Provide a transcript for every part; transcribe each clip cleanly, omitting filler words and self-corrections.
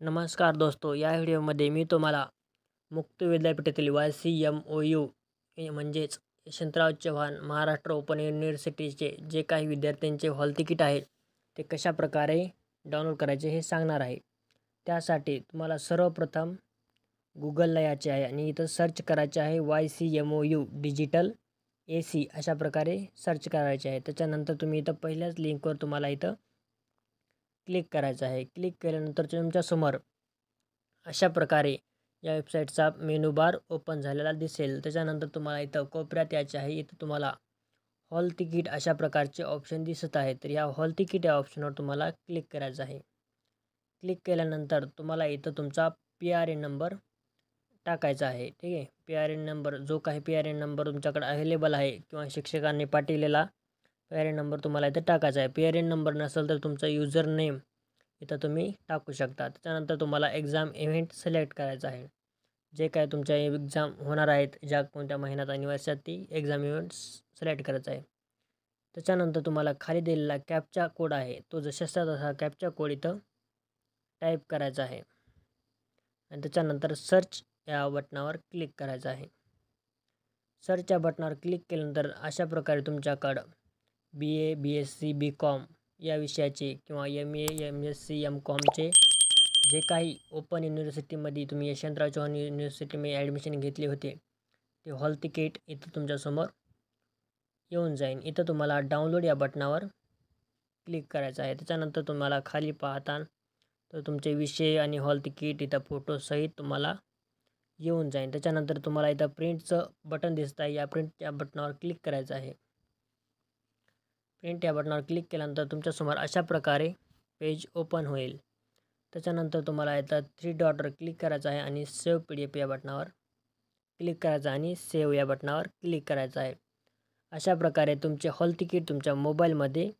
नमस्कार दोस्तों, या व्हिडिओमध्ये मी तुम्हाला मुक्त विद्यापीठातील YCMOU म्हणजेच यशवंतराव चव्हाण महाराष्ट्र ओपन युनिव्हर्सिटीचे जे काही विद्यार्थ्यांचे हॉल तिकीट आहे ते कशा प्रकारे डाउनलोड करायचे हे सांगणार आहे। त्यासाठी तुम्हाला सर्वप्रथम गूगलला यायचे आहे आणि इथं सर्च करायचे आहे YCMOU डिजिटल AC अशा प्रकारे सर्च करायचे आहे। त्याच्यानंतर तुम्ही इथं पहिल्याच लिंकवर तुम्हाला इथं क्लिक करायचं आहे। क्लिक केल्यानंतर तुमच्यासमोर अशा प्रकारे या वेबसाईटचा मेनू बार ओपन झालेला दिसेल। त्याच्यानंतर तुम्हाला इथं कोपऱ्यात यायचे आहे। इथं तुम्हाला हॉल तिकीट अशा प्रकारचे ऑप्शन दिसत आहे। तर या हॉल तिकीट या ऑप्शनवर तुम्हाला क्लिक करायचं आहे। क्लिक केल्यानंतर तुम्हाला इथं तुमचा PRN नंबर टाकायचा आहे। ठीक आहे, PRN नंबर जो काही PRN नंबर तुमच्याकडे अवेलेबल आहे किंवा शिक्षकांनी पाठवलेला PRN नंबर तुम्हाला इथं टाकायचा आहे। PRN नंबर नसेल तर तुमचा युजर नेम इथं तुम्ही टाकू शकता। त्याच्यानंतर तुम्हाला एक्झाम इव्हेंट सिलेक्ट करायचा आहे। जे काय तुमच्या एक्झाम होणार आहेत, ज्या कोणत्या महिन्यात आणि वर्षात ती एक्झाम इव्हेंट सिलेक्ट करायचा आहे। त्याच्यानंतर तुम्हाला खाली दिलेला कॅप्चा कोड आहे तो जशाचा तसा कॅप्चा कोड इथं टाईप करायचा आहे आणि त्याच्यानंतर सर्च या बटनावर क्लिक करायचं आहे। सर्च या बटनावर क्लिक केल्यानंतर अशा प्रकारे तुमच्याकडं BA BSc BCom या विषयाचे किंवा MA MSc MComचे जे काही ओपन युनिव्हर्सिटीमध्ये तुम्ही यशवंतराव चव्हाण युनिव्हर्सिटीमध्ये ॲडमिशन घेतले होते ते हॉल तिकीट इथं तुमच्यासमोर येऊन जाईल। इथं तुम्हाला डाउनलोड या बटनावर क्लिक करायचं आहे। त्याच्यानंतर तुम्हाला खाली पाहता तर तुमचे विषय आणि हॉल तिकीट इथं फोटोसहित तुम्हाला येऊन जाईल। त्याच्यानंतर तुम्हाला इथं प्रिंटचं बटन दिसत आहे, या प्रिंट या बटनावर क्लिक करायचं आहे। प्रिंट या बटनावर क्लिक केल्यानंतर तुमच्यासमोर अशा प्रकारे पेज ओपन होईल। त्याच्यानंतर तुम्हाला इथं 3 डॉटवर क्लिक करायचं आहे आणि सेव्ह PDF या बटनावर क्लिक करायचं आणि सेव्ह या बटनावर क्लिक करायचं आहे। अशा प्रकारे तुमचे हॉल तिकीट तुमच्या मोबाईलमध्ये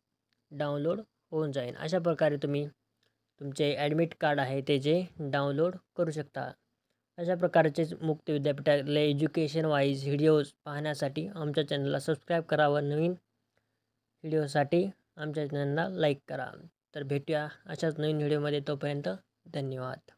डाउनलोड होऊन जाईल। अशा प्रकारे तुम्ही तुमचे ॲडमिट कार्ड आहे ते जे डाउनलोड करू शकता। अशा प्रकारचेच मुक्त विद्यापीठातले एज्युकेशन वाईज व्हिडिओज पाहण्यासाठी आमच्या चॅनलला सबस्क्राईब करा व नवीन व्हिडिओसाठी आमच्या चॅनलला लाईक करा। तर भेटूया अशाच नवीन व्हिडिओमध्ये, तोपर्यंत धन्यवाद।